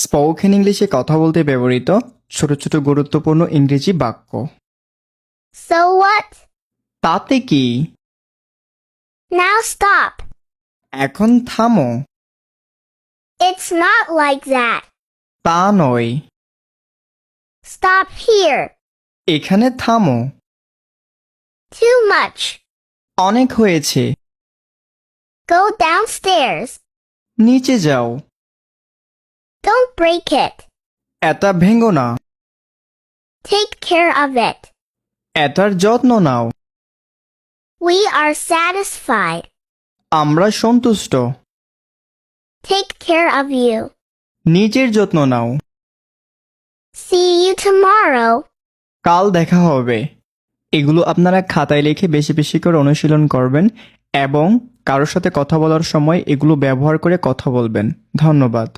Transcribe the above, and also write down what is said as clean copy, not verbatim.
Spoken ইংলিশে কথা বলতে ব্যবহৃত ছোট ছোট গুরুত্বপূর্ণ ইংরেজি বাক্য। So what? তাতে কি? Now stop. এখন থামো। It's not like that. তা নয়। Stop here. এখানে থামো। Too much. অনেক হয়েছে। Go downstairs. নিচে যাও। Don't break it. এটা ভেঙো না। Take care of it. এটার যত্ন নাও। We are satisfied. আমরা সন্তুষ্ট। Take care of you. নিজের যত্ন নাও। See you tomorrow. কাল দেখা হবে। এগুলো আপনারা খাতায় লিখে বেশি বেশি করে অনুশীলন করবেন এবং কারোর সাথে কথা বলার সময় এগুলো ব্যবহার করে কথা বলবেন। ধন্যবাদ।